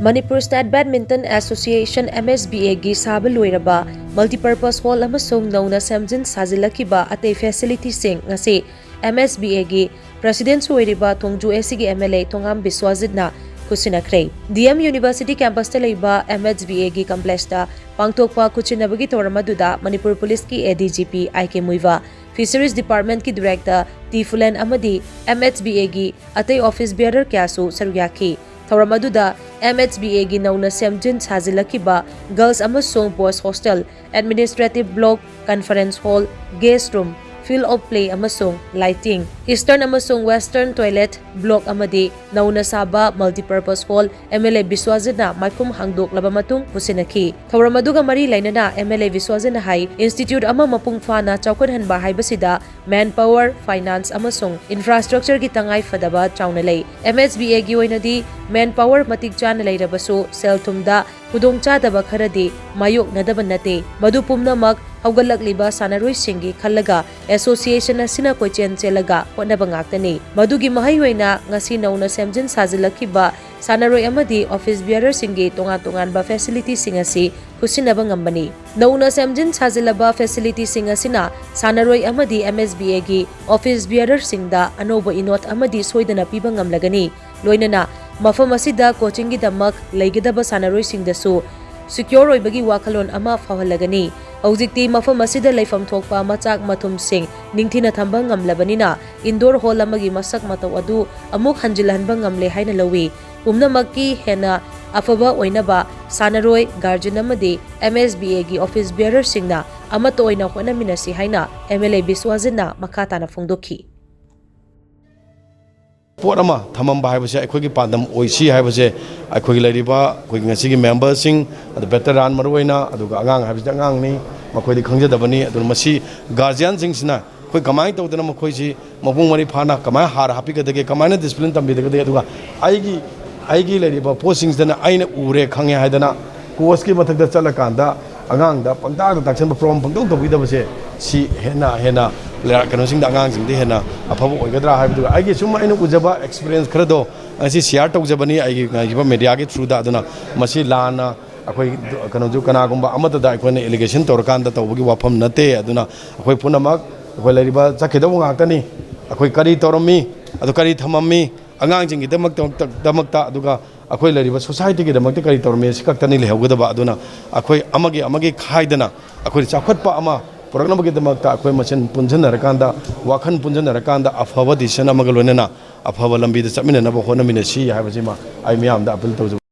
Manipur State Badminton Association MSBA gi SHABA LOURABA Multipurpose Hall amasung NOUNA SHEMJIN SHAJALAKKHIBA ATEI facility sing ngasi MSBA gi President Oiriba Thongju SG MLA Thongam Biswajit Khutshinakhre DM University campus ta leiba MSBA gi complex ta pangthokpa khutchinabagi toramaduda Manipur Police ki ADGP IK Muiva Fisheries Department ki Director T Fulen amadi MSBA gi atei office bearer kyasu sarugyaki Thoramaduda MSBA gi NOUNA SHEMJIN SHAJALAKKHIBA Girls amasung Boys Hostel Administrative Block Conference Hall Guest Room Field of Play amasung Lighting Eastern amasung Western Toilet Block amadi NOUNA SHABA Multipurpose Hall MLA Biswajit na maikum hangdok laba matung pusinaki Thoramaduga mari lainana MLA Biswajit na hai Institute ama mapungfa na chawkadhanba haibasida Manpower Finance amasung Infrastructure gi tangai fadaba chauna lei MSBA gi oinadi Manpower matik chana leirabasu sel thumda khudongchadaba kharadi mayok nadaba nate madu pumnamak haugalakliba sanaroi singi khallaga association asina koichen chelaga honaba ngaktani madugi mahai hoina ngasi NOUNA SHEMJIN SHAJALAKKHIBA sanaroi amadi office bearer singi tongan ba facility singasi khutsinaba ngambani NOUNA SHEMJIN SHAJALABA facility singasina sanaroi amadi MSBA gi office bearer singda anoba inot amadi soidana piba ngamlagani loinana mafam asida coaching gi damak leigidaba sanaroi singdasu secure oibagi wakalon ama fahalagani Hojikti mafam asida leifam thokpa machak mathum sing ningthina thamba ngamlabanina indoor hall amagi masak mataw adu amuk hanjilhanba ngamle haina lawi umnamakki hena afaba oinaba sanaroi guardian amadi MSBA gi office bearer singna amato oina honaminasi haina MLA Biswajit na makatana phongdokhi Porama thamamba haibase akhoi pandam oisi haibase akhoi leiriba khoi ngasi gi member sing adu veteran maroina adu angang haibase angang ni makhoi di khangjadabani adu masi guardian sing sina khoi kamai tawdana makhoi si mabung mari phana kamai har hapi gadage kamai na discipline tambi dage adu aigi leiriba postings dana aina ure khangya haidana course ki mathak da chala kanda angang da pangta da taksan from pangdong to bida base si hena kano sing da angang sing de hena afabu oigadra haibu aigi suma aina ujaba experience khrado asi share tawjabani aigi ngiba media ki through da aduna masi lana akhoi kano ju kana gumba amata da akhoi allegation torkan da tawgi wafam nate aduna akhoi punamak akhoi lariba chakhidaw ngakani akhoi kari torami adu kari thamami angang jing gi damakta aduga akhoi lariba society gi damakta kari torami sikaktani lehogdaba aduna akhoi amagi khaidana akhoi chakhatpa ama Program kita makta akhoi machin punjana rakanda wakhan punjana rakanda afhawa disana magalonena afhawa lambi da chamina na bo khona minasi haibasima ai miyam da apil to